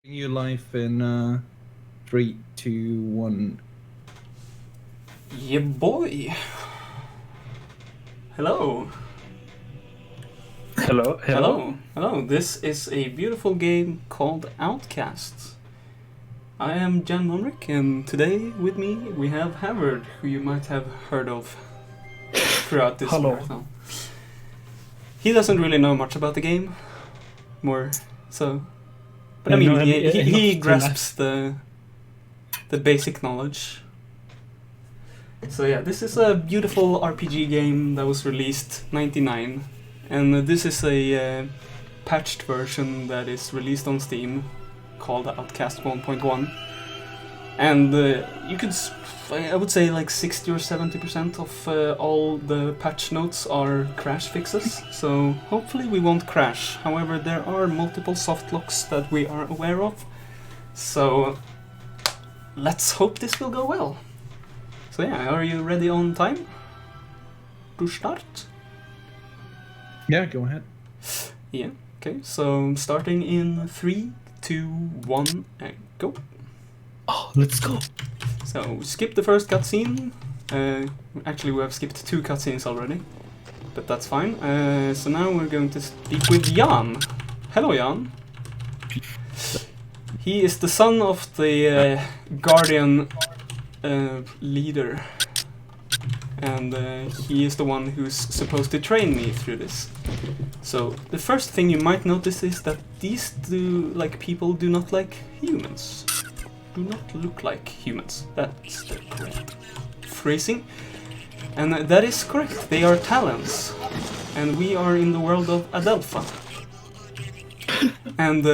You life in 3, 2, 1. Yeah, boy. Hello. Hello. Hello. This is a beautiful game called Outcast. I am Janmumrik, and today with me we have Havard, who you might have heard of throughout this Hello. marathon. He doesn't really know much about the game, but I mean, he grasps the basic knowledge. So yeah, this is a beautiful RPG game that was released '99, and this is a patched version that is released on Steam, called Outcast 1.1. And you could, I would say, like 60 or 70% of all the patch notes are crash fixes. So hopefully we won't crash. However, there are multiple soft locks that we are aware of. So let's hope this will go well. So yeah, are you ready on time to start? Yeah, go ahead. Yeah, okay, so starting in 3, 2, 1, and go. Oh, let's go. So we skip the first cutscene. Actually, we have skipped 2 cutscenes already, but that's fine. So now we're going to speak with Jan. Hello, Jan. He is the son of the Guardian leader, and he is the one who's supposed to train me through this. So the first thing you might notice is that these people do not like humans. Do not look like humans. That's the correct phrasing. And that is correct. They are talents. And we are in the world of Adelpha. And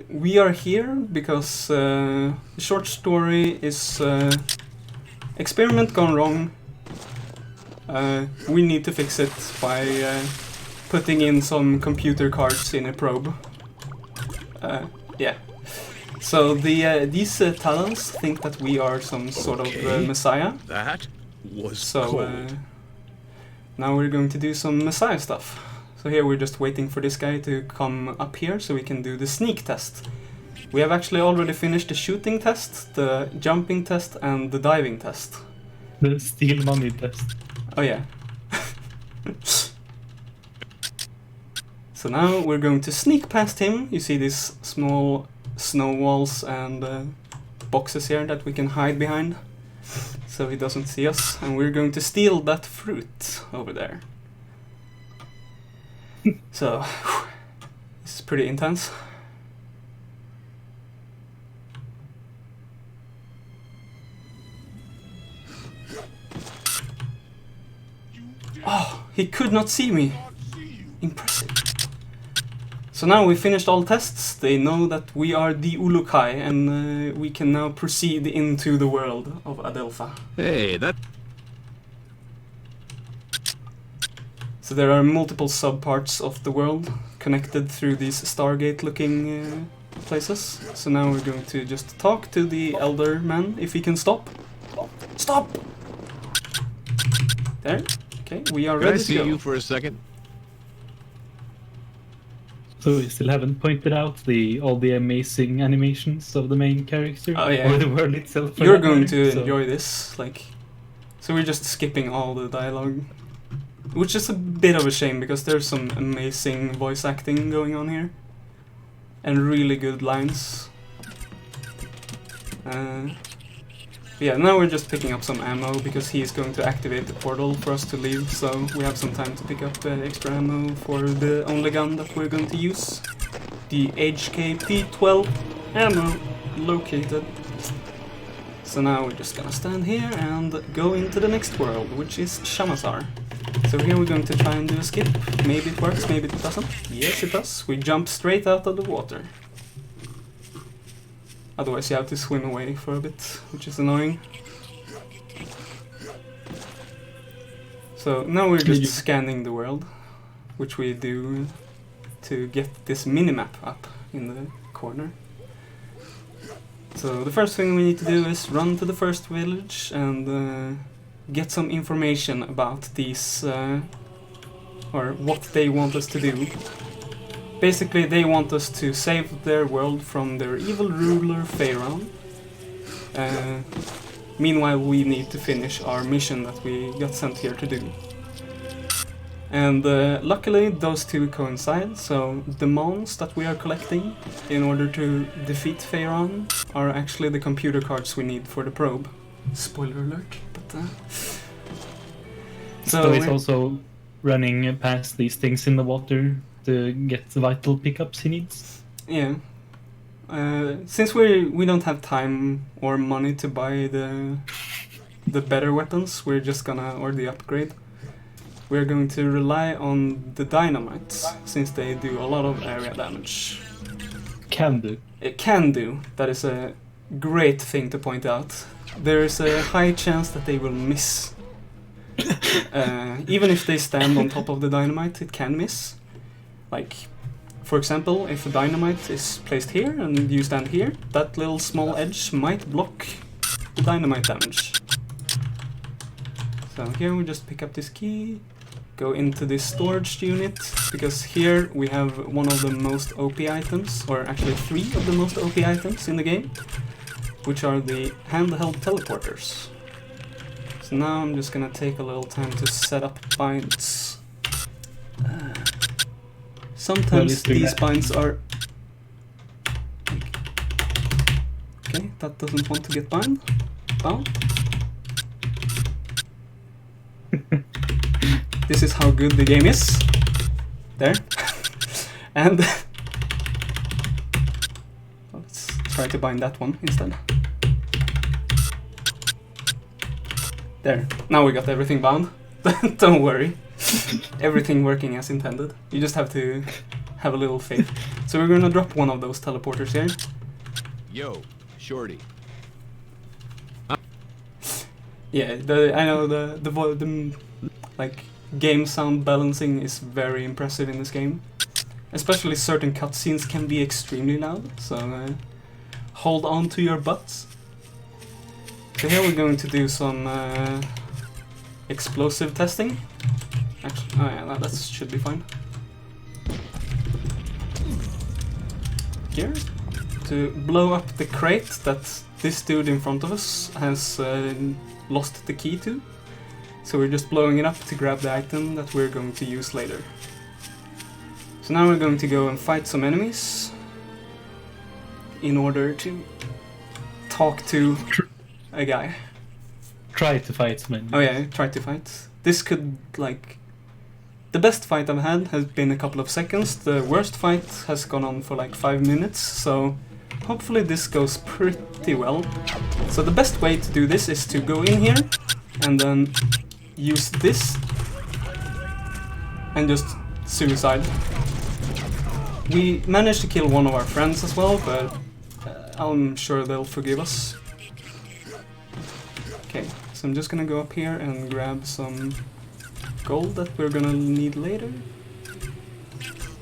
we are here because the short story is experiment gone wrong. We need to fix it by putting in some computer cards in a probe. Yeah. So these talents think that we are some sort of messiah. That was So cool. now we're going to do some messiah stuff. So here we're just waiting for this guy to come up here so we can do the sneak test. We have actually already finished the shooting test, the jumping test, and the diving test. The steal money test. Oh yeah. So now we're going to sneak past him. You see these small snow walls and boxes here that we can hide behind, so he doesn't see us. And we're going to steal that fruit over there. So this is pretty intense. Oh, he could not see me. Impressive. So now we finished all tests. They know that we are the Ulukai, and we can now proceed into the world of Adelpha. Hey, that So there are multiple subparts of the world connected through these Stargate-looking places. So now we're going to just talk to the elder man, if he can stop. Stop! There. Okay, we are can I ready to see go. you for a second? So we still haven't pointed out all the amazing animations of the main character. Oh, yeah. Or the world itself. for You're that going matter, to so- enjoy this, so we're just skipping all the dialogue, which is a bit of a shame because there's some amazing voice acting going on here, and really good lines. Yeah, now we're just picking up some ammo because he's going to activate the portal for us to leave, so we have some time to pick up extra ammo for the only gun that we're going to use. The HKP-12 ammo located. So now we're just gonna stand here and go into the next world, which is Shamazaar. So here we're going to try and do a skip. Maybe it works, maybe it doesn't. Yes, it does. We jump straight out of the water. Otherwise you have to swim away for a bit, which is annoying. So now we're just scanning the world, which we do to get this minimap up in the corner. So the first thing we need to do is run to the first village and get some information about these, or what they want us to do. basically they want us to save their world from their evil ruler Pharaoh. Meanwhile, we need to finish our mission that we got sent here to do. And luckily those two coincide, so the mons that we are collecting in order to defeat Pharaoh are actually the computer cards we need for the probe. Spoiler alert, but... So he's also running past these things in the water to get the vital pickups he needs? Yeah. Since we don't have time or money to buy the better weapons, we're just gonna, or the upgrade, we're going to rely on the dynamites, since they do a lot of area damage. Can do. It can do. That is a great thing to point out. There is a high chance that they will miss. Even if they stand on top of the dynamite, it can miss. Like, for example, if a dynamite is placed here and you stand here, that little small edge might block the dynamite damage. So here we just pick up this key, go into this storage unit, because here we have one of the most OP items, or actually 3 of the most OP items in the game, which are the handheld teleporters. So now I'm just gonna take a little time to set up binds. Sometimes these binds are... Okay, that doesn't want to get bound. This is how good the game is. There. And... let's try to bind that one instead. There. Now we got everything bound. Don't worry. Everything working as intended. You just have to have a little faith. So we're gonna drop one of those teleporters here. Yo, shorty. Yeah, I know the like game sound balancing is very impressive in this game. Especially certain cutscenes can be extremely loud, so hold on to your butts. So here we're going to do some explosive testing. Actually, oh yeah, that should be fine. Here, to blow up the crate that this dude in front of us has lost the key to. So we're just blowing it up to grab the item that we're going to use later. So now we're going to go and fight some enemies in order to talk to a guy. Try to fight some enemies. Oh yeah, try to fight. This could, like... The best fight I've had has been a couple of seconds. The worst fight has gone on for like 5 minutes, so hopefully this goes pretty well. So the best way to do this is to go in here and then use this and just suicide. We managed to kill one of our friends as well, but I'm sure they'll forgive us. Okay, so I'm just gonna go up here and grab some gold that we're gonna need later.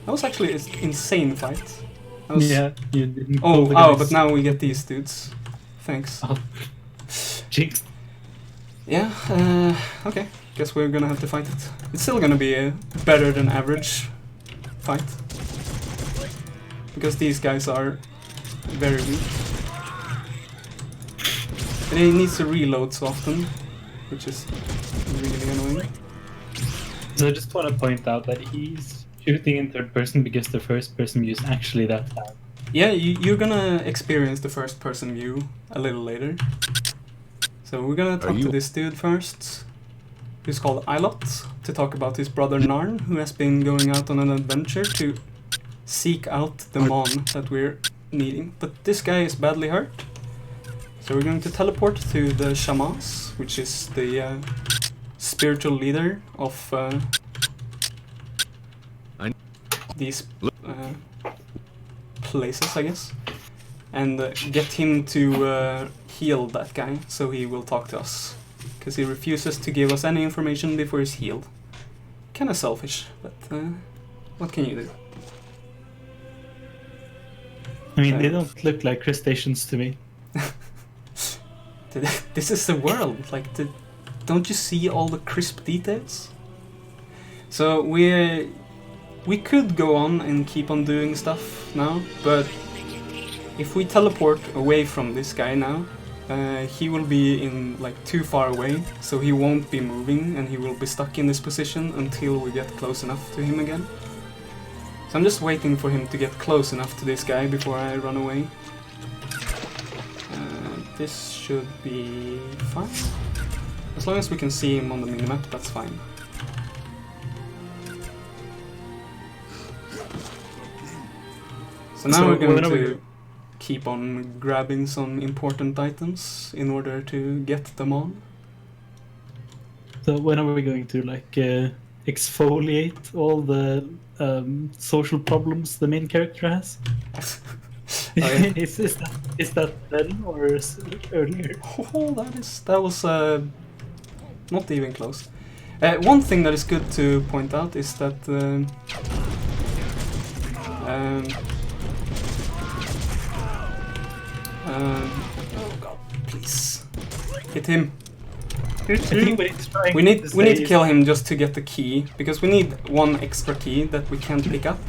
That was actually an insane fight. Yeah, you didn't. But now we get these dudes. Thanks. Oh. Jinx. Yeah, okay. Guess we're gonna have to fight it. It's still gonna be a better than average fight. Because these guys are very weak. And he needs to reload so often, which is really annoying. So I just want to point out that he's shooting in third person because the first person view is actually that bad. Yeah, you're gonna experience the first person view a little later. So we're gonna talk to this dude first, who's called Ilot, to talk about his brother Narn, who has been going out on an adventure to seek out the Mon that we're needing. But this guy is badly hurt. So we're going to teleport to the shamans, which is the spiritual leader of these places, I guess, and get him to heal that guy, so he will talk to us, because he refuses to give us any information before he's healed. Kinda selfish, but what can you do? I mean, they don't look like crustaceans to me. This is the world, like, don't you see all the crisp details? So we we could go on and keep on doing stuff now, but if we teleport away from this guy now, he will be in like too far away, so he won't be moving and he will be stuck in this position until we get close enough to him again. So I'm just waiting for him to get close enough to this guy before I run away. This should be fine. As long as we can see him on the minimap, that's fine. So now we're going to keep on grabbing some important items in order to get them on. So when are we going to like exfoliate all the social problems the main character has? Yeah. is that then or earlier? Oh, that was not even close. One thing that is good to point out is that oh god, please hit him. We need to kill him just to get the key, because we need one extra key that we can't pick up.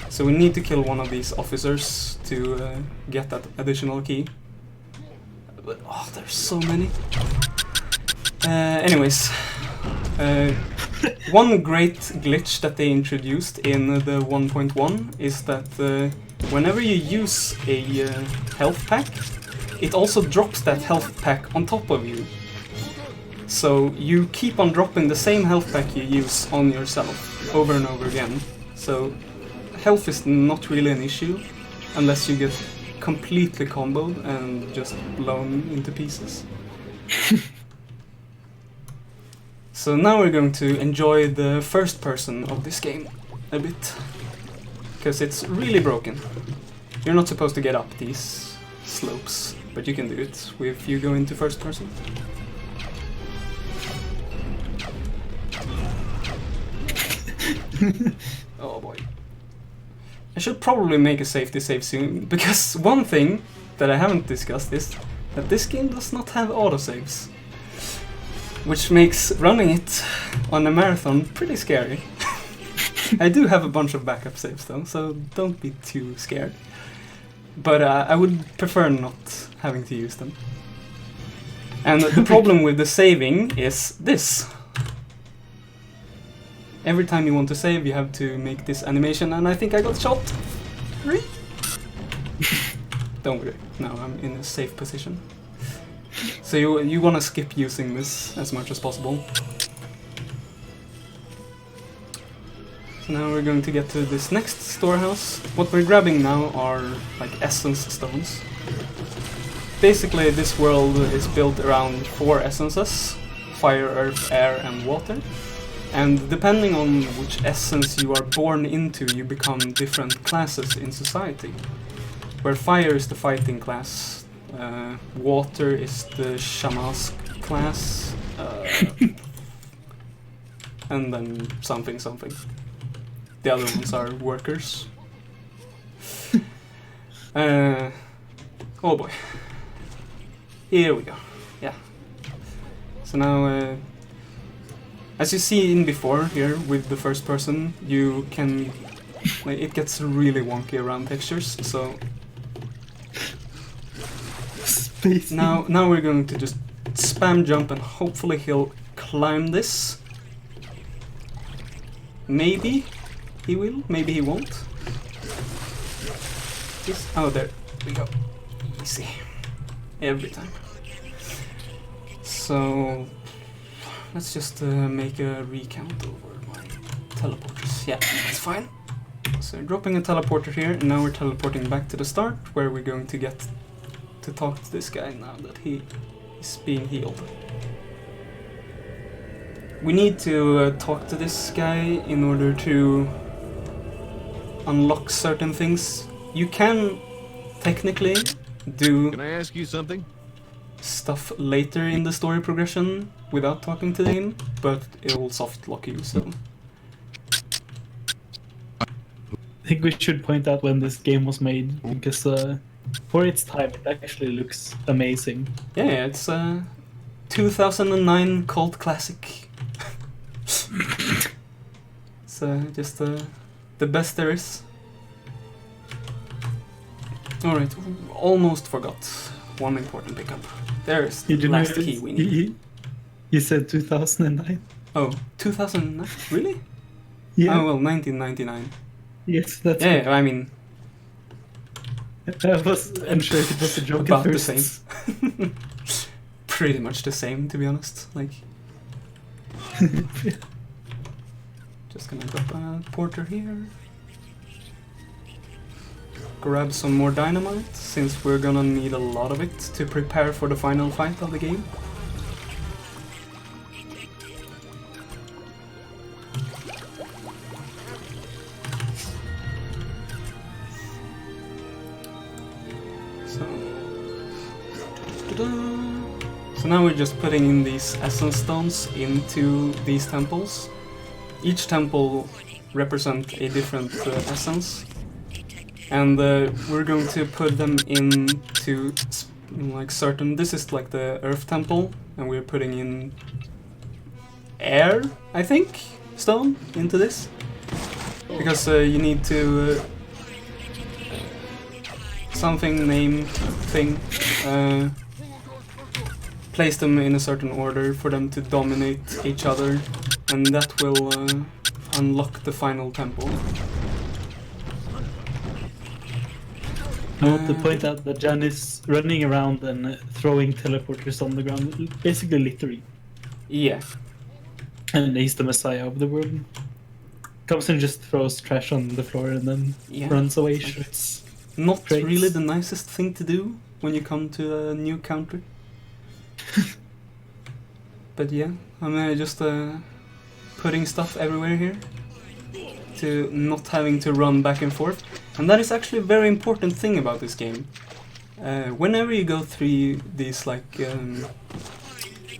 So we need to kill one of these officers to get that additional key. But oh, there's so many. Anyways, one great glitch that they introduced in the 1.1 is that whenever you use a health pack, it also drops that health pack on top of you. So you keep on dropping the same health pack you use on yourself over and over again. So health is not really an issue unless you get completely comboed and just blown into pieces. So now we're going to enjoy the first person of this game a bit, because it's really broken. You're not supposed to get up these slopes, but you can do it if you go into first person. Oh boy. I should probably make a safety save soon, because one thing that I haven't discussed is that this game does not have autosaves, which makes running it on a marathon pretty scary. I do have a bunch of backup saves though, so don't be too scared. But I would prefer not having to use them. And the problem with the saving is this. Every time you want to save, you have to make this animation, and I think I got shot. Don't worry, now I'm in a safe position. So you want to skip using this as much as possible. So now we're going to get to this next storehouse. What we're grabbing now are like essence stones. Basically, this world is built around 4 essences: fire, earth, air, and water. And depending on which essence you are born into, you become different classes in society. Where fire is the fighting class, water is the shamans class, and then something. The other ones are workers. Oh boy. Here we go. Yeah. So now, as you see in before here with the first person, you can, like, it gets really wonky around textures. So now we're going to just spam jump, and hopefully he'll climb this. Maybe he will, maybe he won't. Oh, there we go. Easy. Every time. So let's just make a recount over my teleporters. Yeah, that's fine. So dropping a teleporter here, and now we're teleporting back to the start, where we're going to get to talk to this guy now that he is being healed. We need to talk to this guy in order to unlock certain things. You can technically do Can I ask you something? stuff later in the story progression without talking to him, but it will soft lock you, so. I think we should point out when this game was made, because for its time it actually looks amazing. Yeah, it's a 2009 cult classic. So just the best there is. Alright, almost forgot one important pickup. There's the last key we need. You said 2009? Oh, 2009? Really? Yeah. Oh, well, 1999. Yes, that's Yeah, I mean, I'm sure it was a joke about at the first. same. Pretty much the same, to be honest. Like, just gonna drop a porter here. Grab some more dynamite, since we're gonna need a lot of it to prepare for the final fight of the game. So now we're just putting in these essence stones into these temples. Each temple represents a different essence, and we're going to put them into like certain. This is like the Earth Temple, and we're putting in air, I think, stone into this, because you need to something name thing. Place them in a certain order for them to dominate each other, and that will unlock the final temple. I want to point out that Jan is running around and throwing teleporters on the ground, basically littering. Yeah. And he's the messiah of the world. Comes and just throws trash on the floor and then runs away. It's not traits. Really the nicest thing to do when you come to a new country. But yeah, I'm just putting stuff everywhere here to not having to run back and forth. And that is actually a very important thing about this game. Whenever you go through these like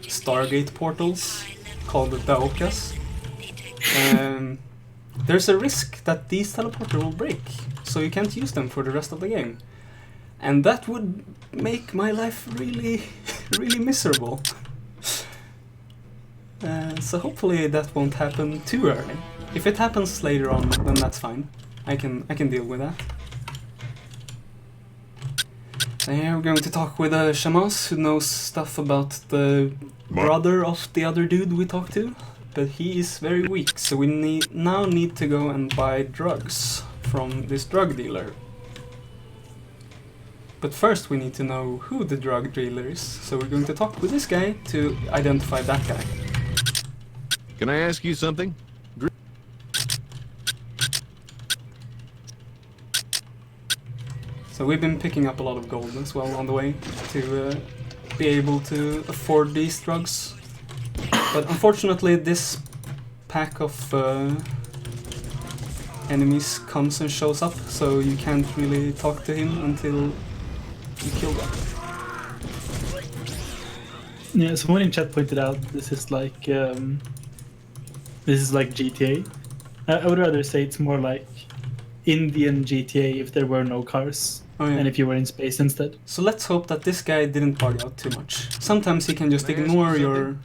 Stargate portals called the Outcast, there's a risk that these teleporters will break, so you can't use them for the rest of the game. And that would make my life really, really miserable. So hopefully that won't happen too early. If it happens later on, then that's fine. I can deal with that. So here we're going to talk with Shamaz, who knows stuff about the brother of the other dude we talked to. But he is very weak, so we now need to go and buy drugs from this drug dealer. But first we need to know who the drug dealer is, so we're going to talk with this guy to identify that guy. Can I ask you something? So we've been picking up a lot of gold as well on the way to be able to afford these drugs. But unfortunately this pack of enemies comes and shows up, so you can't really talk to him until you kill them. Yeah, someone in chat pointed out this is like GTA. I would rather say it's more like Indian GTA if there were no cars. Oh, yeah. And if you were in space instead. So let's hope that this guy didn't bug out too much. Sometimes he can just ignore your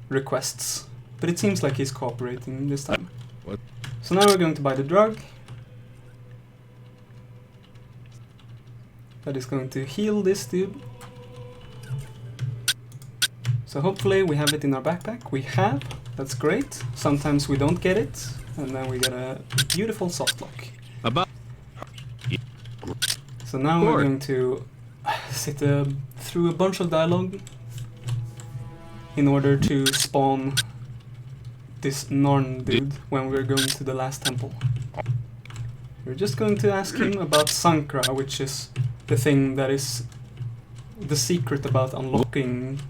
requests, but it seems like he's cooperating this time. What? So now we're going to buy the drug. That is going to heal this dude. So hopefully we have it in our backpack. We have. That's great. Sometimes we don't get it, and then we get a beautiful softlock. So now we're going to sit through a bunch of dialogue in order to spawn this Norn dude when we're going to the last temple. We're just going to ask him about Sankra, which is the thing that is the secret about unlocking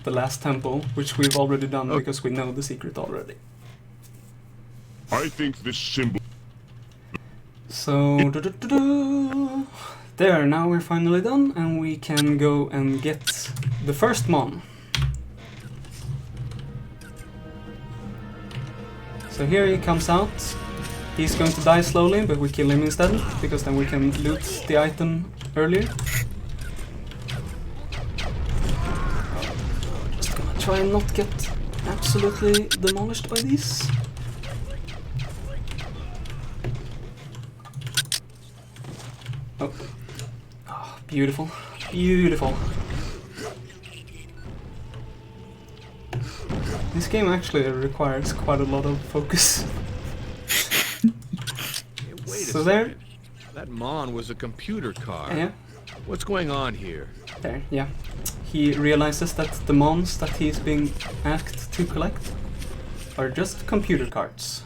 the last temple, which we've already done because we know the secret already. I think this symbol... So, there, now we're finally done, and we can go and get the first mon. So here he comes out. He's going to die slowly, but we kill him instead, because then we can loot the item earlier. Just gonna try and not get absolutely demolished by these. Oh. Oh, beautiful. Beautiful. This game actually requires quite a lot of focus. Hey, wait So a there. second. That Mon was a computer car. Yeah, What's going on here? there, yeah. He realizes that the mons that he's being asked to collect are just computer cards.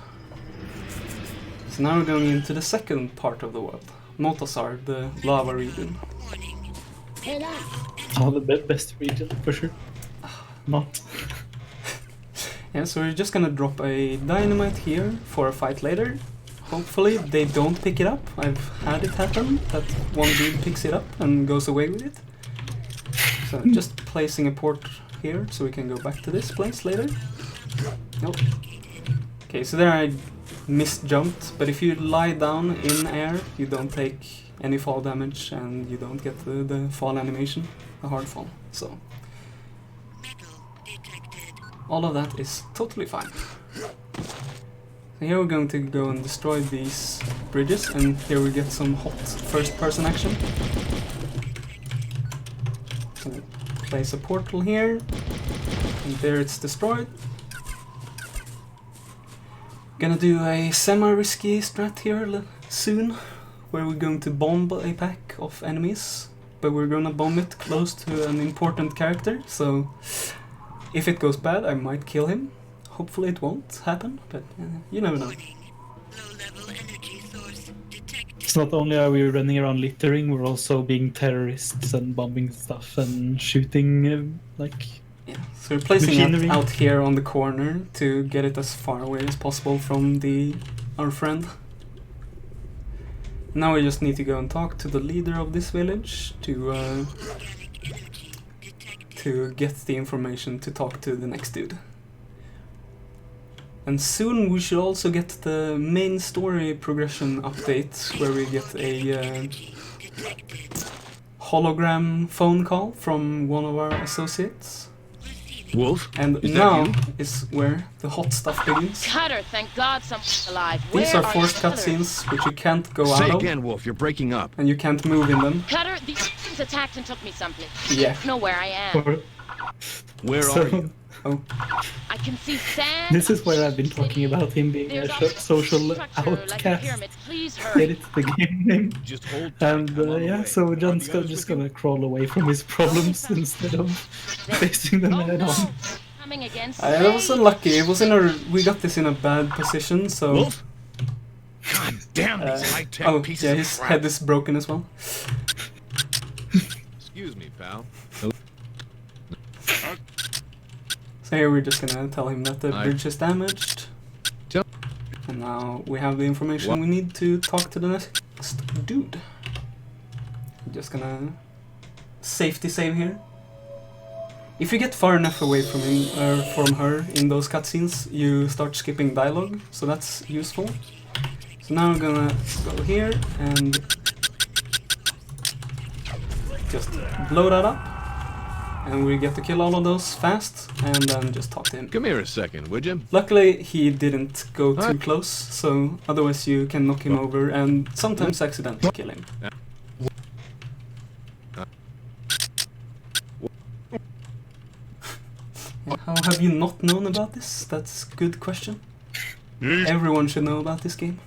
So now we're going into the second part of the world. Shamazaar, the lava region. Oh, the best region, for sure. Not. Yeah, so we're just gonna drop a dynamite here for a fight later. Hopefully they don't pick it up. I've had it happen that one dude picks it up and goes away with it. So just placing a port here so we can go back to this place later. Nope. Okay, so there I misjumped, but if you lie down in air, you don't take any fall damage and you don't get the fall animation, a hard fall. So all of that is totally fine. So here we're going to go and destroy these bridges, and here we get some hot first-person action. So place a portal here, and there it's destroyed. Gonna do a semi-risky strat here soon, where we're going to bomb a pack of enemies, but we're gonna bomb it close to an important character, so if it goes bad I might kill him. Hopefully it won't happen, but you never know. It's not only are we running around littering, we're also being terrorists and bombing stuff and shooting, like... Yeah, so we're placing Machinery. it out here on the corner to get it as far away as possible from our friend. Now we just need to go and talk to the leader of this village to get the information to talk to the next dude. And soon we should also get the main story progression update, where we get a hologram phone call from one of our associates. Wolf? And Is that now you? is where the hot stuff begins. Cutter, thank God someone's alive. These Where are forced Cutter? cutscenes which you can't go Say out of, again, Wolf. You're breaking up. and you can't move in them. Cutter, these things attacked and took me someplace. Yeah. I know where I am. Or, Where so, are you? Oh, I can see sand. this is where I've been talking about him being There's a social structure like a outcast. pyramid. Please Get hurry. it, the game name. Just hold tight. And I'm on the yeah, way. so Are John's the others just with you? gonna crawl away from his problems instead of facing them Oh head no! on. Coming again. I was unlucky. It was we got this in a bad position, so. Wolf? God damn these high-tech Oh pieces yeah, of his crap. head is broken as well. Excuse me, pal. So here we're just gonna tell him that the Aye. bridge is damaged. Tell- And now we have the information What? we need to talk to the next dude. Just gonna safety save here. If you get far enough away from him or from her in those cutscenes, you start skipping dialogue, so that's useful. So now I'm gonna go here and just blow that up, and we get to kill all of those fast, and then just talk to him. Come here a second, would you? Luckily, he didn't go too Alright. close, so otherwise you can knock him over and sometimes accidentally kill him. How have you not known about this? That's a good question. Everyone should know about this game.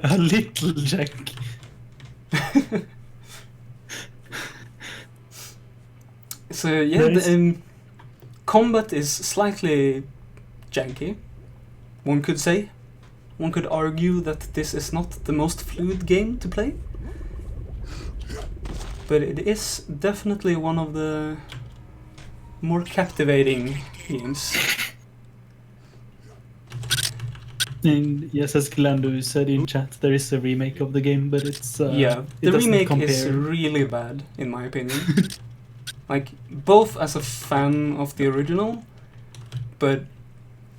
A little Jack. So yeah, Nice. the combat is slightly janky, one could say. One could argue that this is not the most fluid game to play, but it is definitely one of the more captivating games. And yes, as Glandu said in chat, there is a remake of the game, but it's Yeah, it the doesn't remake compare. is really bad, in my opinion. Like, both as a fan of the original, but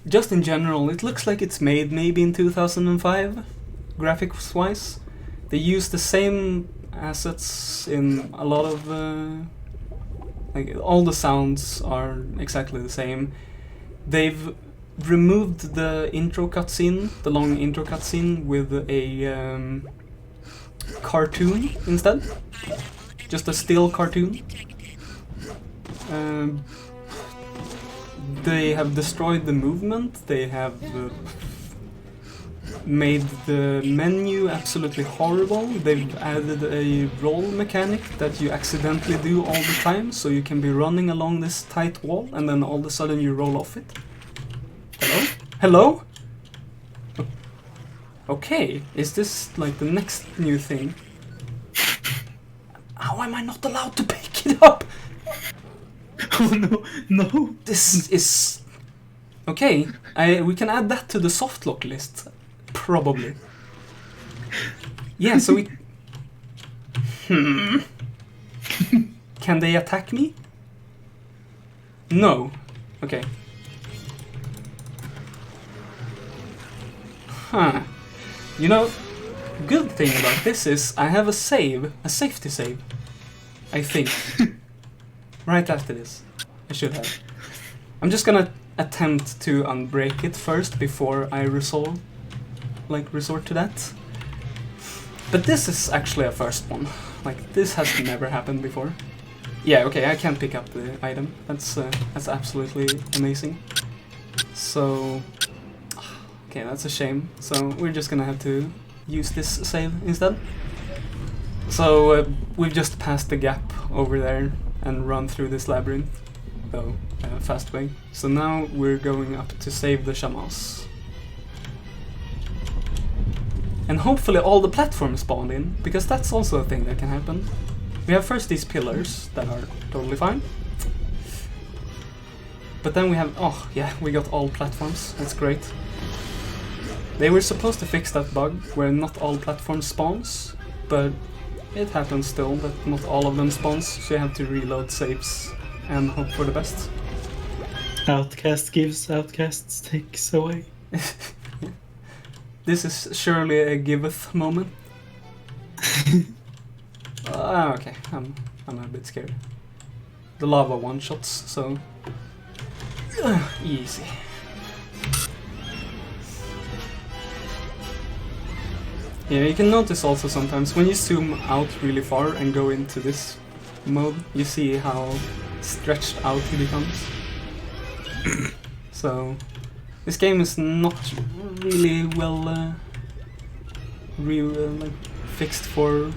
just in general, it looks like it's made maybe in 2005, graphics-wise. They use the same assets in a lot of... like, all the sounds are exactly the same. They've removed the intro cutscene, the long intro cutscene, with a cartoon instead. Just a still cartoon. They have destroyed the movement, they have made the menu absolutely horrible, they've added a roll mechanic that you accidentally do all the time, so you can be running along this tight wall and then all of a sudden you roll off it. Hello? Hello? Okay, is this like the next new thing? How am I not allowed to pick it up? Oh no, no! This is... Okay, we can add that to the softlock list. Probably. Yeah, so we... Can they attack me? No. Okay. Huh. You know, good thing about this is I have a safety save. I think. Right after this. I should have. I'm just gonna attempt to unbreak it first before I resort to that. But this is actually a first one. Like, this has never happened before. Yeah, okay, I can't pick up the item. That's absolutely amazing. So... Okay, that's a shame. So we're just gonna have to use this save instead. So we've just passed the gap over there and run through this labyrinth, though fast way. So now we're going up to save the shamans. And hopefully all the platforms spawn in, because that's also a thing that can happen. We have first these pillars that are totally fine. But then we have, oh yeah, we got all platforms, that's great. They were supposed to fix that bug where not all platforms spawns, but it happens still that not all of them spawns, so you have to reload saves and hope for the best. Outcast gives, Outcast takes away. This is surely a giveth moment. Okay, I'm a bit scared. The lava one-shots, so... easy. Yeah, you can notice also sometimes when you zoom out really far and go into this mode, you see how stretched out he becomes. So, this game is not really well like fixed for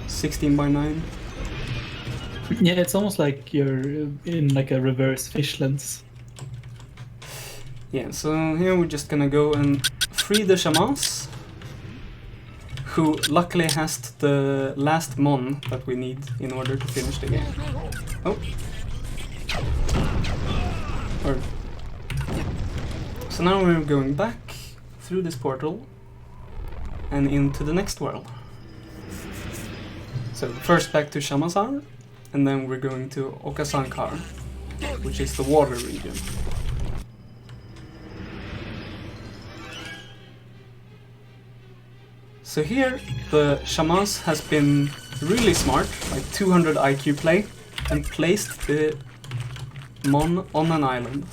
16:9. Yeah, it's almost like you're in like a reverse fish lens. Yeah, so here we're just gonna go and free the shamans, who luckily has the last mon that we need in order to finish the game. Oh. Or... So now we're going back through this portal and into the next world. So first back to Shamazaar, and then we're going to Okasankar, which is the water region. So here, the shamans has been really smart, like 200 IQ play, and placed the mon on an island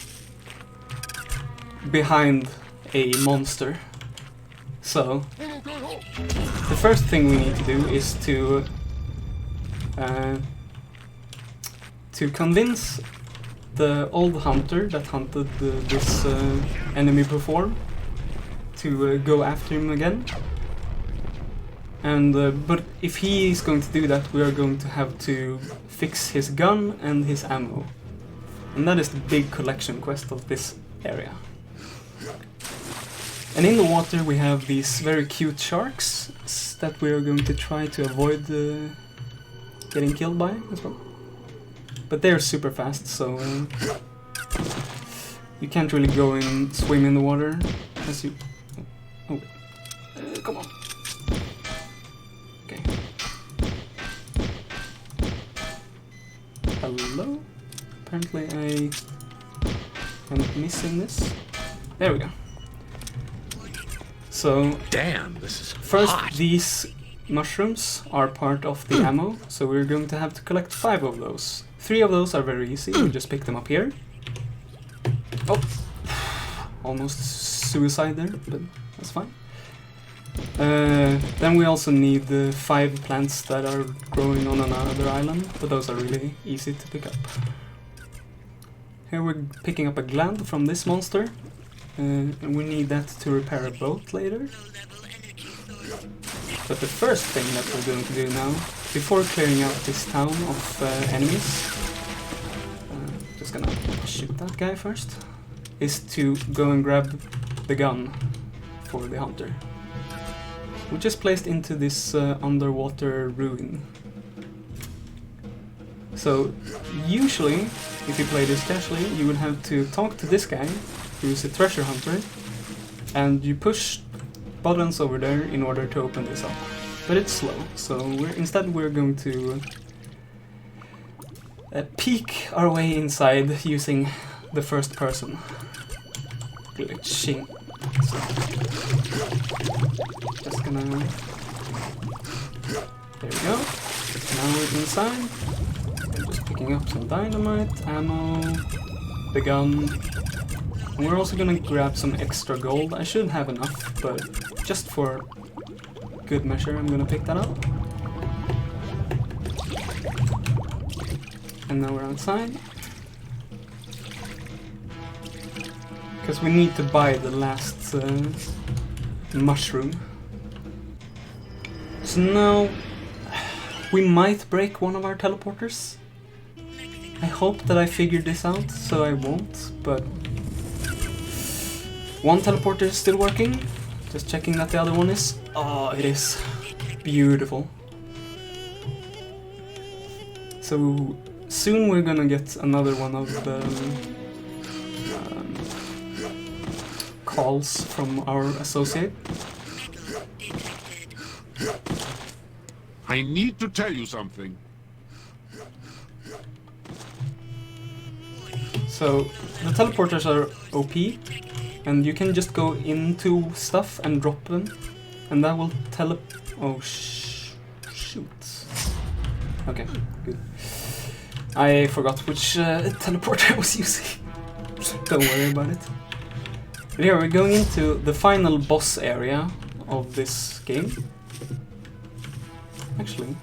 behind a monster. So, the first thing we need to do is to convince the old hunter that hunted this enemy before to go after him again. And but if he is going to do that, we are going to have to fix his gun and his ammo. And that is the big collection quest of this area. And in the water we have these very cute sharks that we are going to try to avoid getting killed by as well. But they're super fast, so you can't really go and swim in the water as you... Oh, come on. Okay. Hello? Apparently I am missing this. There we go. So, Damn, this is first hot. these mushrooms are part of the ammo, so we're going to have to collect 5 of those. 3 of those are very easy, we just pick them up here. Oh, almost suicide there, but that's fine. Then we also need the 5 plants that are growing on another island, but those are really easy to pick up. Here we're picking up a gland from this monster, and we need that to repair a boat later. But the first thing that we're going to do now, before clearing out this town of enemies, just gonna shoot that guy first, is to go and grab the gun for the hunter. We just placed into this underwater ruin. So usually, if you play this casually, you would have to talk to this guy, who's a treasure hunter, and you push buttons over there in order to open this up. But it's slow, so instead we're going to peek our way inside using the first person glitching. So, just gonna... There we go. Now we're inside. We're just picking up some dynamite, ammo, the gun. And we're also gonna grab some extra gold. I should have enough, but just for good measure I'm gonna pick that up. And now we're outside. Because we need to buy the last mushroom. So now we might break one of our teleporters. I hope that I figured this out, so I won't, but one teleporter is still working. Just checking that the other one is. Oh, it is. Beautiful. So soon we're gonna get another one of the calls from our associate. I need to tell you something. So the teleporters are OP, and you can just go into stuff and drop them, and that will oh shoot. Okay, good. I forgot which teleporter I was using. Don't worry about it. But here we're going into the final boss area of this game. Actually,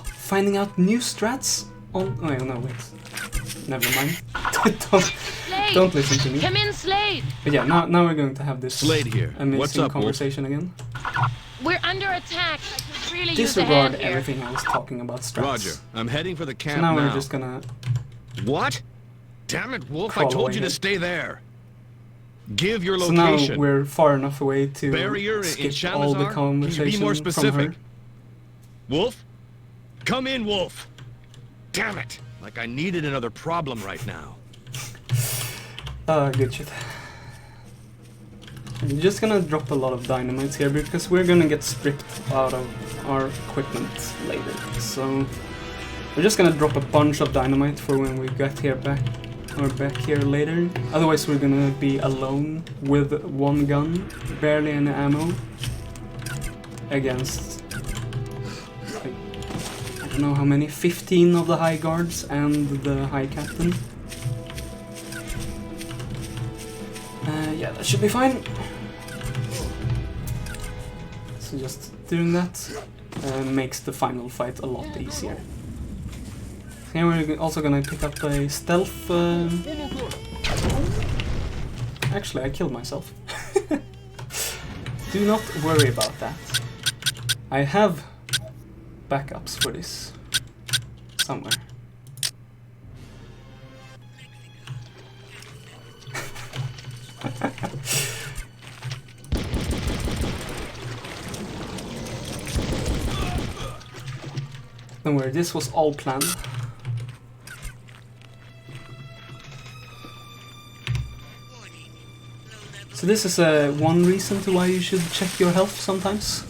finding out new strats on... Oh no, wait. Never mind. don't listen to me. Come in, Slade. But yeah, now we're going to have this Slade here. amazing What's up, conversation again. We're under attack. I could really use a Disregard hand here. everything I was talking about strats. Roger. I'm heading for the camp So now we're just gonna... What? Damn it, Wolf! Crawl I told away you to here. stay there. Give your So location. now we're far enough away to Barrier in skip all the Shamazaar? Can conversation you be more from specific? her. Wolf? Come in, Wolf! Damn it! Like I needed another problem right now. Good shit. I'm just gonna drop a lot of dynamites here because we're gonna get stripped out of our equipment later. So we're just gonna drop a bunch of dynamite for when we get here back here later. Otherwise we're gonna be alone with one gun, barely any ammo, against I don't know how many, 15 of the high guards and the high captain. Yeah, that should be fine. So just doing that makes the final fight a lot easier. Here we're also gonna pick up a stealth... Actually, I killed myself. Do not worry about that. I have backups for this somewhere. Don't worry, this was all planned. So this is one reason to why you should check your health sometimes.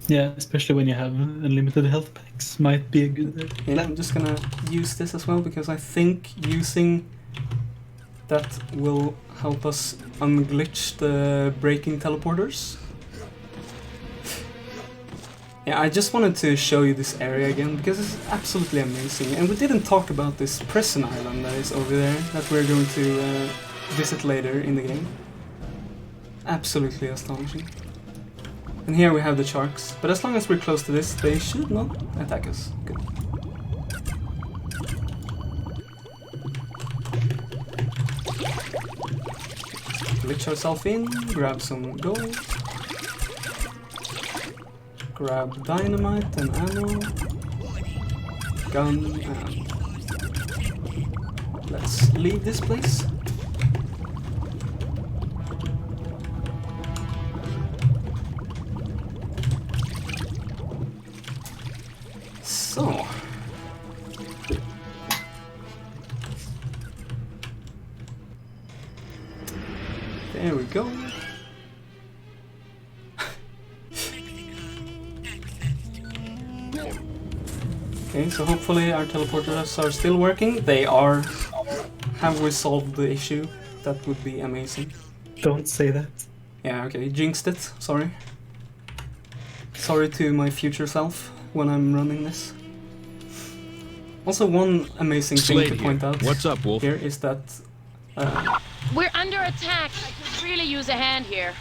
Yeah, especially when you have unlimited health packs, might be a good... Yeah, I'm just gonna use this as well because I think using that will help us unglitch the breaking teleporters. Yeah, I just wanted to show you this area again because it's absolutely amazing. And we didn't talk about this prison island that is over there that we're going to visit later in the game. Absolutely astonishing. And here we have the sharks, but as long as we're close to this, they should not attack us. Good. Glitch ourselves in, grab some gold. Grab dynamite and ammo. Gun and... Let's leave this place. So... There we go. Okay, so hopefully our teleporters are still working. They are. Have we solved the issue? That would be amazing. Don't say that. Yeah, okay, jinxed it. Sorry. Sorry to my future self when I'm running this. Also, one amazing thing Slade to here. point out What's up, Wolf? here is that We're under attack. I could really use a hand here.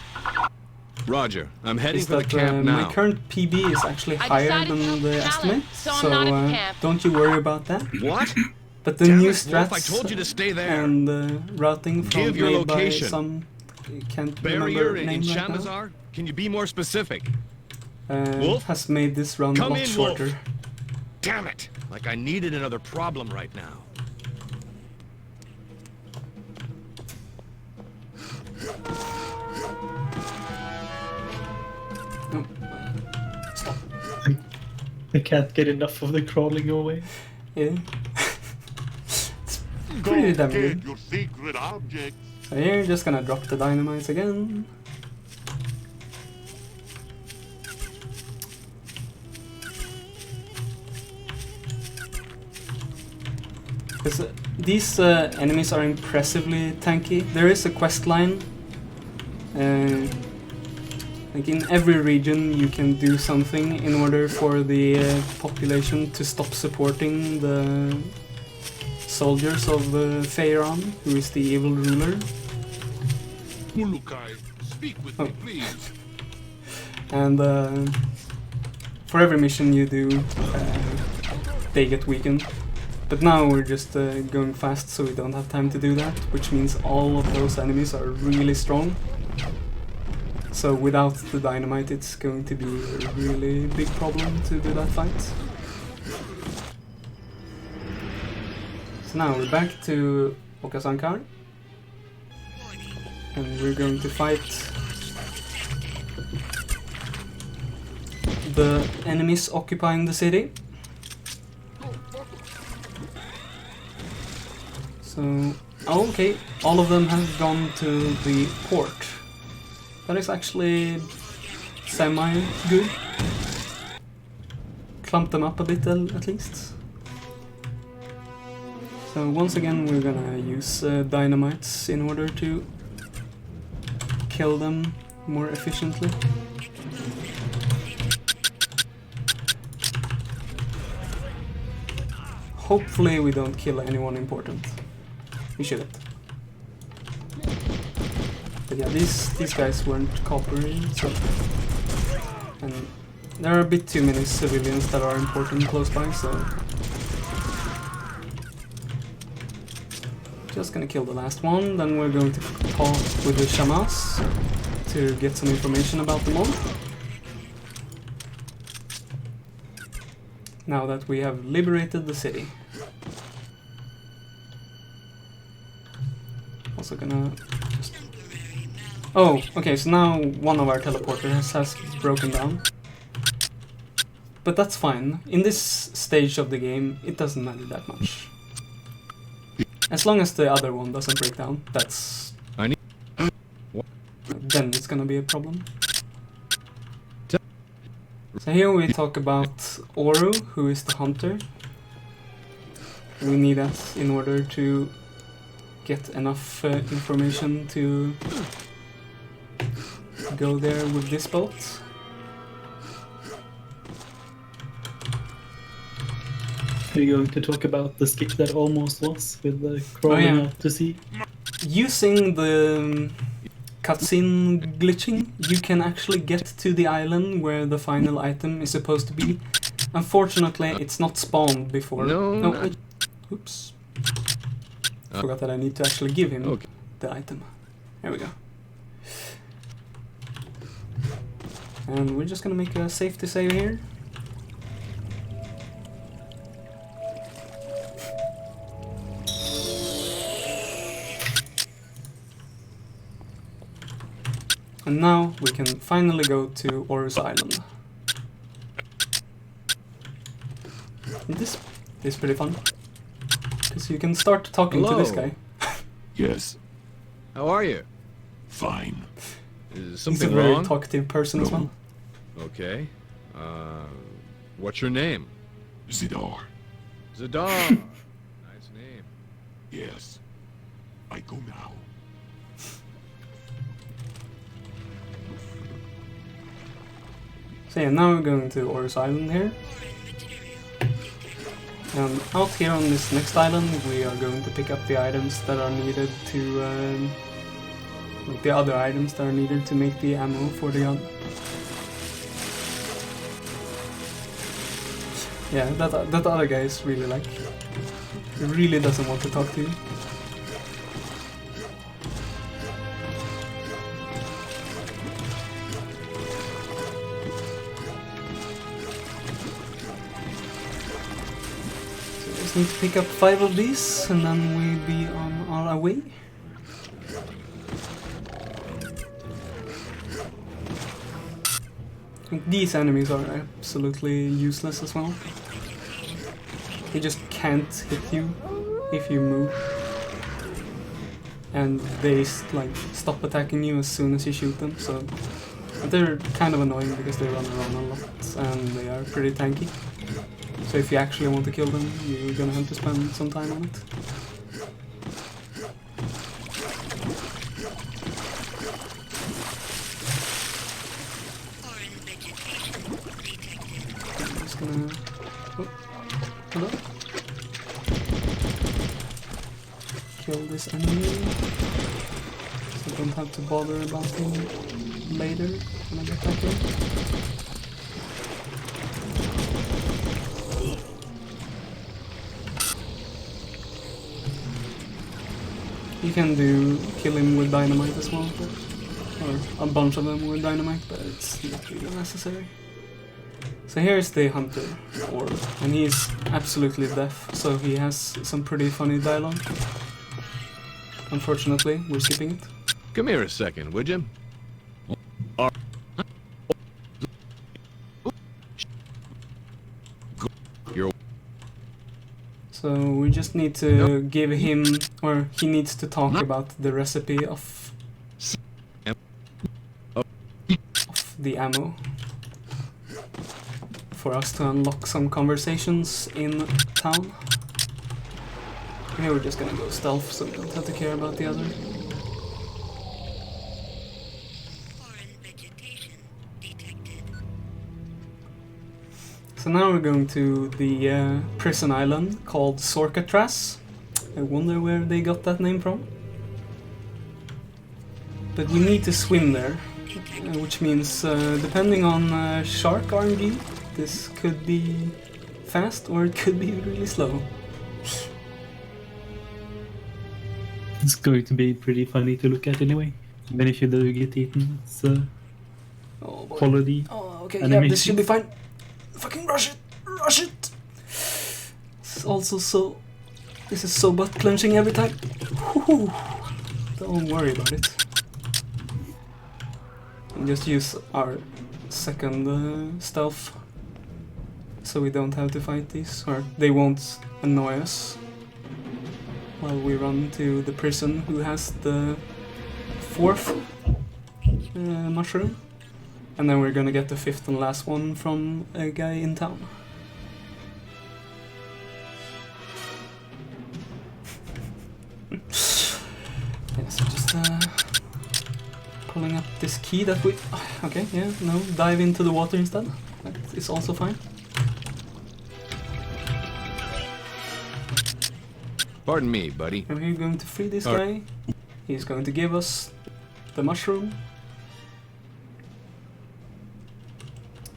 Roger. I'm heading is for the that camp my now. current PB is actually I higher decided to than help the the estimate, challenge, so I'm not at the camp. don't you worry about that. What? But the Damn new it, Wolf, I strats told you to stay there. and routing from Give your made by location. some can't Barrier remember in name right now. Shamazaar? Can you be more specific? Wolf? Has made this run a Come lot in, shorter. Wolf. Damn it! Like I needed another problem right now. No. Stop. I can't get enough of the crawling away. Yeah. It's Go pretty damn get good. your secret object. So here, just gonna drop the dynamites again. Because these enemies are impressively tanky. There is a quest line. Like in every region you can do something in order for the population to stop supporting the soldiers of Feyron, who is the evil ruler. Mulukai, speak with me, please. And for every mission you do, they get weakened. But now we're just going fast, so we don't have time to do that, which means all of those enemies are really strong. So without the dynamite, it's going to be a really big problem to do that fight. So now we're back to Okasankar, and we're going to fight the enemies occupying the city. So, oh, okay, all of them have gone to the port. That is actually semi-good. Clump them up a bit at least. So once again we're gonna use dynamites in order to kill them more efficiently. Hopefully we don't kill anyone important. We shouldn't. But yeah, these guys weren't cooperating, so... And there are a bit too many civilians that are important close by, so... Just gonna kill the last one, then we're going to talk with the shamans to get some information about them all. Now that we have liberated the city. Also gonna just... Oh, okay, so now one of our teleporters has broken down. But that's fine. In this stage of the game, it doesn't matter that much. As long as the other one doesn't break down, that's... Then it's gonna be a problem. So here we talk about Oru, who is the hunter. We need that in order to get enough information to go there with this boat. Are you going to talk about the skip that almost was with the crawling out to sea? Using the cutscene glitching, you can actually get to the island where the final item is supposed to be. Unfortunately, it's not spawned before. No, Oh, not- oops. Forgot that I need to actually give him Okay. the item. There we go. And we're just gonna make a safety save here. And now we can finally go to Orus Island. And this is pretty fun. Because you can start talking to this Hello. guy. Yes, How are you? fine. Is He's a something very wrong? talkative person as well. Okay. What's your name? Zidar. Zadar. Nice name. Yes. I go now. So yeah, now we're going to Orus Island here. And out here on this next island, we are going to pick up the items that are needed to, like the other items that are needed to make the ammo for the gun. Yeah, that other guy is really like, he really doesn't want to talk to you. Just need to pick up 5 of these and then we'll be on our way. I think these enemies are absolutely useless as well. They just can't hit you if you move. And they like stop attacking you as soon as you shoot them, so they're kind of annoying because they run around a lot and they are pretty tanky. So if you actually want to kill them, you're gonna have to spend some time on it. I'm just gonna... Oh, hello? Kill this enemy. So I don't have to bother about him later when I get back here. You can kill him with dynamite as well, or a bunch of them with dynamite, but it's not really necessary. So here's the hunter, and he's absolutely deaf, so he has some pretty funny dialogue. Unfortunately, we're skipping it. Come here a second, would you? You're So we just need to give him, or he needs to talk about the recipe of the ammo for us to unlock some conversations in town. Here we're just gonna go stealth so we don't have to care about the other. So now we're going to the prison island called Sorcatraz. I wonder where they got that name from. But we need to swim there, which means depending on shark RNG, this could be fast or it could be really slow. It's going to be pretty funny to look at anyway. Even if you do get eaten, it's Oh boy. quality. Oh, okay, yeah, animation. this should be fine. Fucking rush it! Rush it! This is also so... This is so butt clenching every time. Whew. Don't worry about it. And just use our second stealth. So we don't have to fight these, or they won't annoy us. While we run to the prison who has the 4th mushroom. And then we're gonna get the 5th and last one from a guy in town. Yeah, so just pulling up this key that we... Okay, yeah, no, dive into the water instead. That is also fine. Pardon me, buddy. And we're going to free this Alright. guy. He's going to give us the mushroom.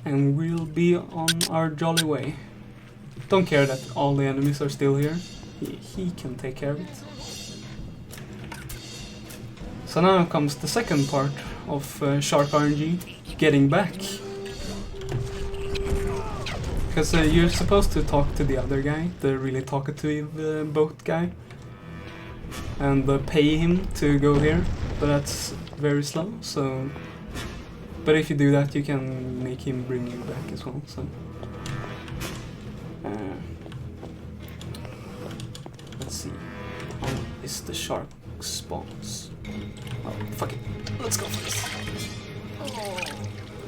And we'll be on our jolly way. Don't care that all the enemies are still here. He can take care of it. So now comes the second part of Shark RNG, getting back. Because you're supposed to talk to the other guy, the really talkative boat guy, and pay him to go here, but that's very slow, so... But if you do that, you can make him bring you back as well, so... let's see. How is the shark spawns? Oh, fuck it. Let's go for this. Oh,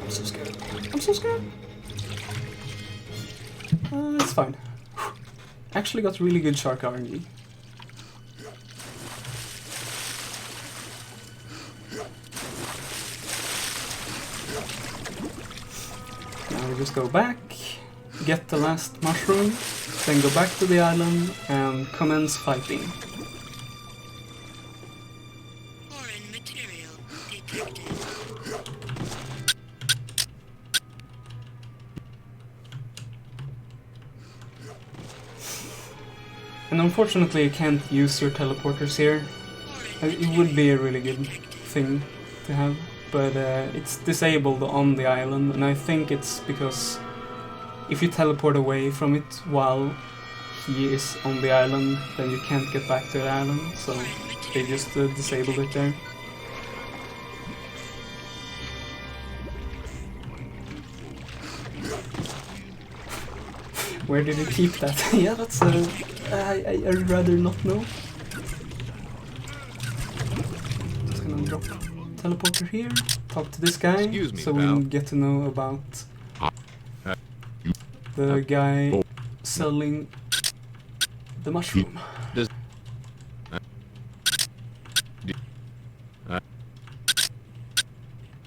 I'm so scared. I'm so scared. It's fine. Actually got really good shark RNG. Now we just go back, get the last mushroom, then go back to the island and commence fighting. Foreign material detected. And unfortunately you can't use your teleporters here. It would be a really good thing to have, but it's disabled on the island, and I think it's because if you teleport away from it while he is on the island, then you can't get back to the island, so they just disabled it there. Where did you keep that? Yeah, that's I'd rather not know. Just gonna drop teleporter here, talk to this guy, Excuse me, so we pal. get to know about the guy selling the mushroom.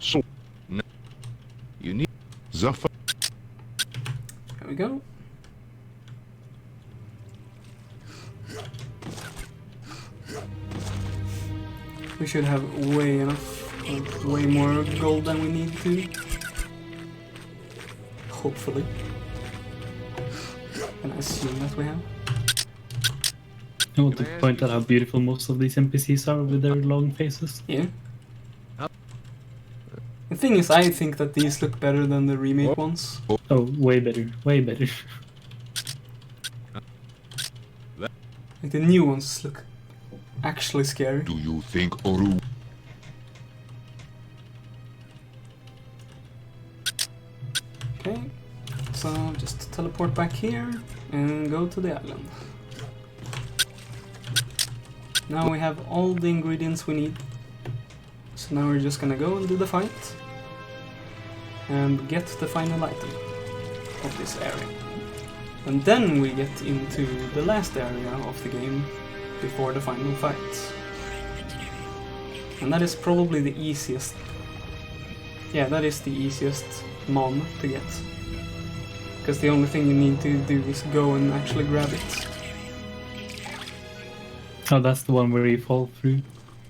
So, you need Zaffa. There we go. We should have way enough, like, way more gold than we need to. Hopefully. And I assume that we have. I want to point out how beautiful most of these NPCs are with their long faces. Yeah. The thing is, I think that these look better than the remake ones. Oh, way better, way better. Like the new ones look actually scary. Do you think Oru? Okay, so just teleport back here and go to the island. Now we have all the ingredients we need. So now we're just gonna go and do the fight and get the final item of this area. And then we get into the last area of the game before the final fight. And that is probably the easiest. Yeah, that is the easiest mon to get. Because the only thing you need to do is go and actually grab it. Oh, that's the one where you fall through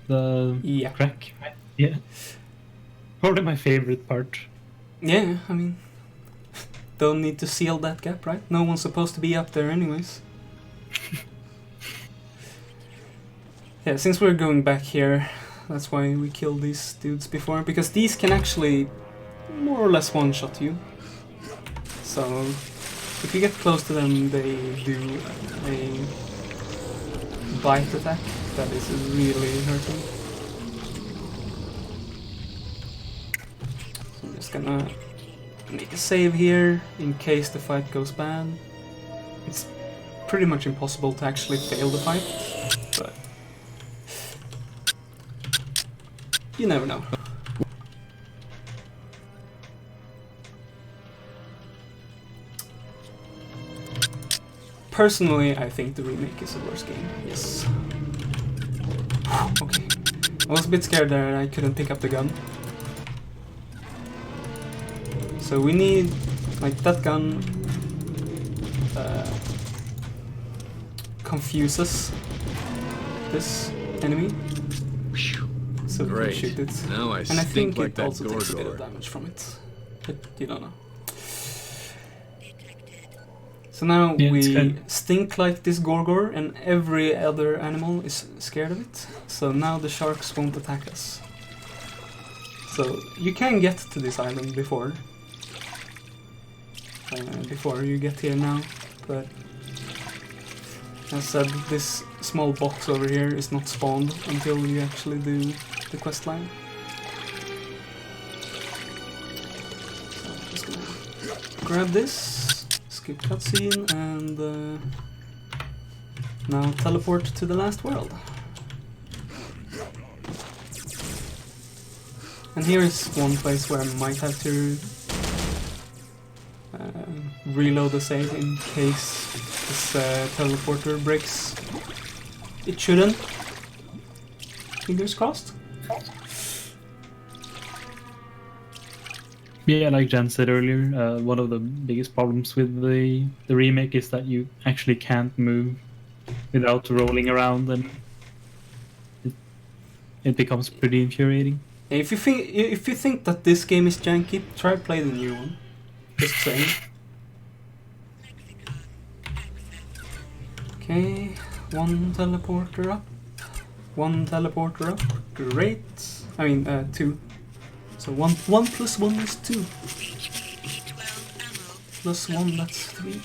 the Yeah. crack. Yeah. Probably my favorite part. Yeah, I mean, don't need to seal that gap, right? No one's supposed to be up there anyways. Yeah, since we're going back here, that's why we killed these dudes before, because these can actually more or less one-shot you. So, if you get close to them, they do a bite attack that is really hurting. So I'm just gonna make a save here in case the fight goes bad. It's pretty much impossible to actually fail the fight, but you never know. Personally, I think the remake is a worse game, yes. Okay. I was a bit scared that I couldn't pick up the gun. So we need, like, that gun confuses this enemy. So so we can Great. shoot it. Now I And I stink think like it that also takes a bit of Gorgor. damage from it, but you don't know. So now Yeah, it's we good. stink like this Gorgor, and every other animal is scared of it. So now the sharks won't attack us. So you can get to this island before you get here now, but as said, this small box over here is not spawned until you actually do the quest line. So I'm just gonna grab this, skip cutscene, and now teleport to the last world. And here is one place where I might have to reload the save in case this teleporter breaks. It shouldn't. Fingers crossed. Yeah, like Jan said earlier, one of the biggest problems with the remake is that you actually can't move without rolling around, and it becomes pretty infuriating. If you think that this game is janky, try play the new one. Just saying. Okay, one teleporter up. One teleporter up. Great. I mean, 2. So 1 plus 1 is 2. Plus 1, that's 3.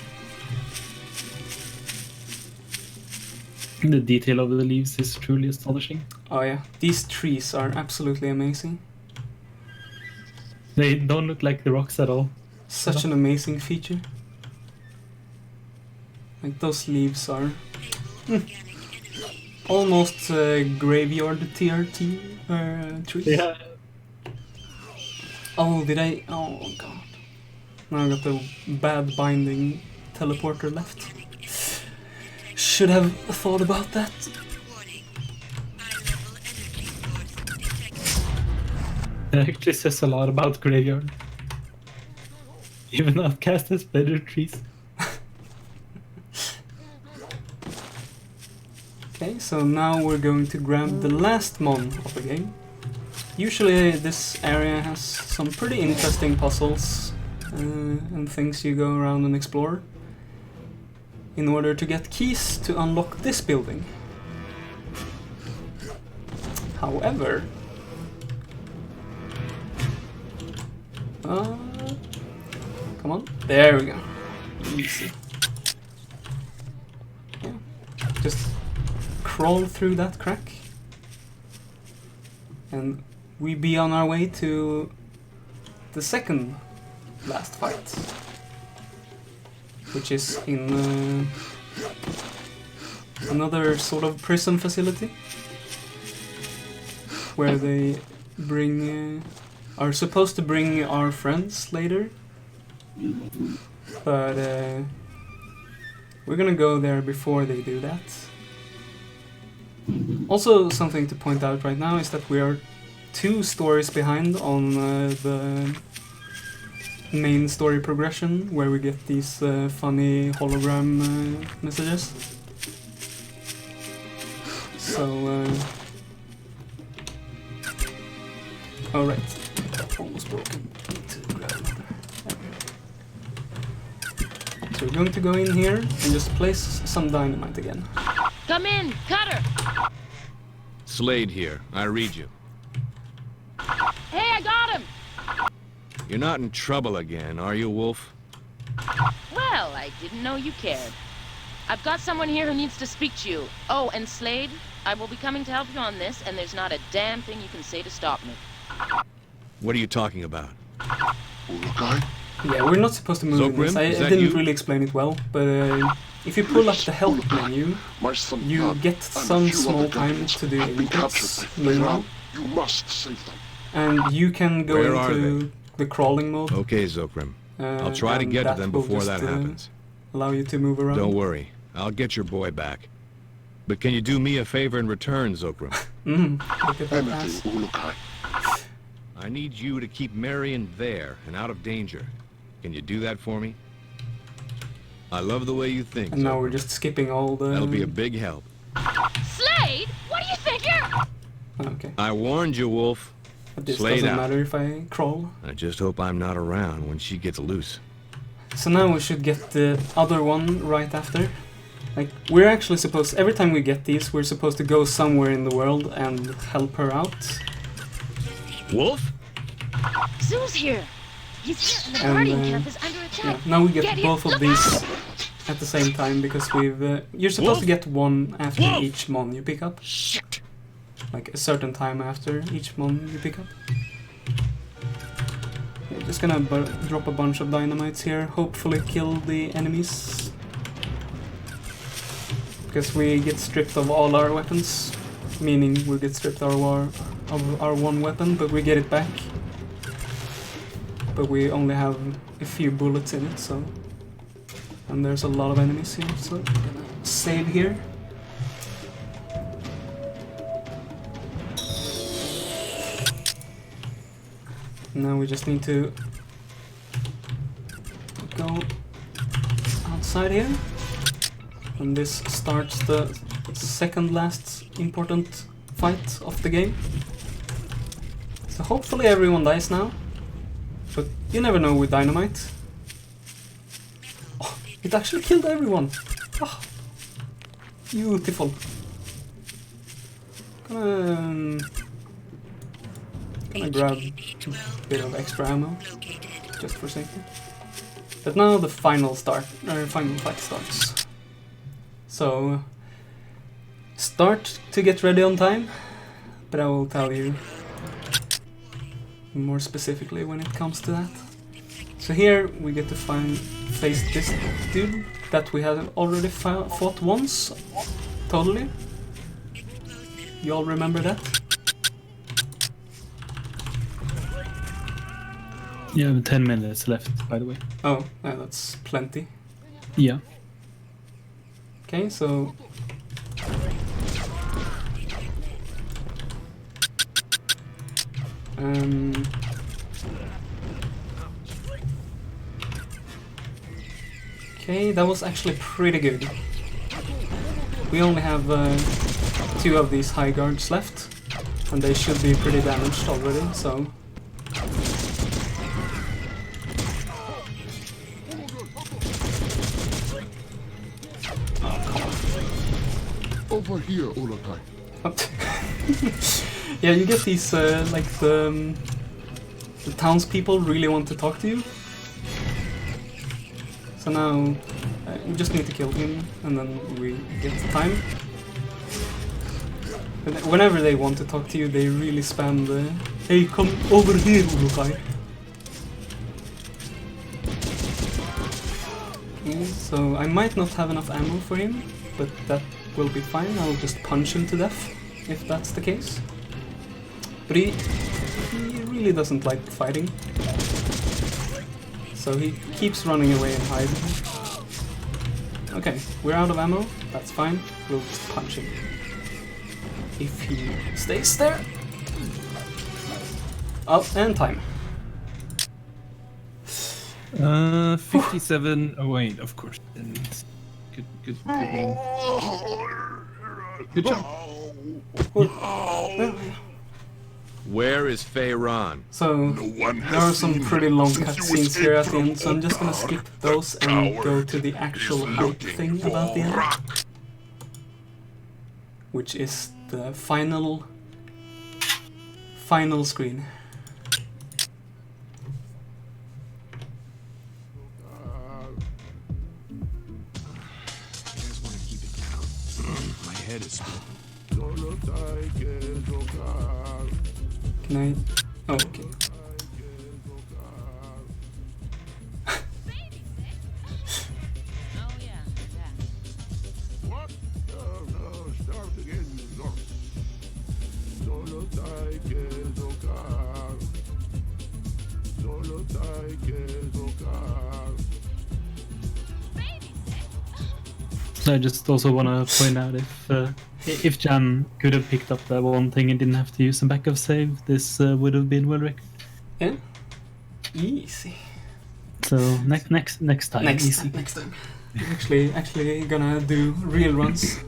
The detail of the leaves is truly astonishing. Oh yeah, these trees are absolutely amazing. They don't look like the rocks at all. Such an amazing feature. Like those leaves are almost graveyard TRT trees. Yeah. Oh, did I? Oh god. Now I got the bad binding teleporter left. Should have thought about that. Warning. High-level energy source detected. It actually says a lot about Graveyard. Even Outcast has better trees. Okay, so now we're going to grab the last mon of the game. Usually this area has some pretty interesting puzzles and things you go around and explore in order to get keys to unlock this building. However, come on, there we go. Easy. Yeah, just crawl through that crack, and we be on our way to the second last fight, which is in another sort of prison facility where they bring are supposed to bring our friends later, but we're gonna go there before they do that. Also, something to point out right now is that we are 2 stories behind on the main story progression, where we get these funny hologram messages. So, alright, almost broken. Need to grab another. So we're going to go in here and just place some dynamite again. Come in, Cutter! Slade here. I read you. Hey, I got him! You're not in trouble again, are you, Wolf? Well, I didn't know you cared. I've got someone here who needs to speak to you. Oh, and Slade, I will be coming to help you on this, and there's not a damn thing you can say to stop me. What are you talking about? Urukai? Yeah, we're not supposed to move in this. Zogrim, I is that didn't you? really explain it well, but if you pull up the help menu, My son you Blood get and some a few small other time deputies to do have been inputs captured by meanwhile, Feyran. You must save them. and you can go Where are into the crawling mode. Okay, Zokrim. I'll try to and get to that them will before just, that happens. Allow you to move around. Don't worry. I'll get your boy back. But can you do me a favor in return, Zokrim? Look at that ass. Anything, Urukai. I need you to keep Marion there and out of danger. Can you do that for me? I love the way you think, And now we're Zokrim. just skipping all the... That'll be a big help. Slade? What do you think you're... Okay. I warned you, Wolf. But this Slade doesn't out. matter if I crawl. I just hope I'm not around when she gets loose. So now we should get the other one right after. Like, we're actually supposed... Every time we get these, we're supposed to go somewhere in the world and help her out. Wolf? Zoo's here. He's here, and the And, guardian camp is under Yeah, attack. now we get Get both him. of these at the same time because we've... you're supposed to get one after each mon you pick up. Shit. Like a certain time after each mon you pick up. Yeah, just gonna drop a bunch of dynamites here, hopefully kill the enemies. Because we get stripped of all our weapons, meaning we get stripped of our one weapon, but we get it back. But we only have a few bullets in it, so... And there's a lot of enemies here, so I'm gonna save here. Now we just need to go outside here. And this starts the second last important fight of the game. So hopefully everyone dies now. But you never know with dynamite. Oh, it actually killed everyone! Oh, beautiful. Gonna grab a bit of extra ammo, just for safety. But now the final fight starts. So, start to get ready on time, but I will tell you more specifically when it comes to that. So here we get to face this dude that we had already fought once, totally. You all remember that? You have 10 minutes left, by the way. Oh, yeah, that's plenty. Yeah. Okay, so... Okay, that was actually pretty good. We only have 2 of these high guards left, and they should be pretty damaged already, so... Over here, Ulakai. Yeah, you get these, like the townspeople really want to talk to you. So now, we just need to kill him, and then we get time. And whenever they want to talk to you, they really spam the, "Hey, come over here, Ulukai." Okay, so I might not have enough ammo for him, but that will be fine. I'll just punch him to death, if that's the case. But he really doesn't like fighting. So he keeps running away and hiding. Okay, we're out of ammo. That's fine. We'll just punch him. If he stays there. Oh, and time. 57. Oh wait, of course. Good. Good job. Where is Feyron? So, No one there are has some seen pretty her long since you cutscenes here at escaped the end, from so I'm just gonna Oaktown. skip those and go to the Is actual hype looking thing for about the end, rock. which is the final screen. I just want to keep it down. My head is split. Can I? Oh, okay. Oh, yeah, that. What? No, start again. Solo taike zokar. Solo taike zokar. So I just also want to point out if Jan could have picked up that one thing and didn't have to use some backup save, this would have been well recorded. Yeah. Easy. So next time, easy. Next time. Actually gonna do real runs.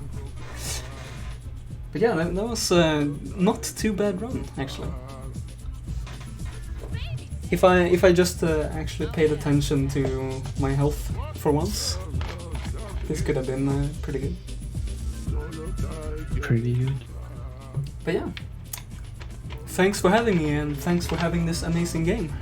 But yeah, that was not too bad run actually. If I just actually paid attention to my health for once, this could have been pretty good. Pretty good. But yeah, thanks for having me and thanks for having this amazing game.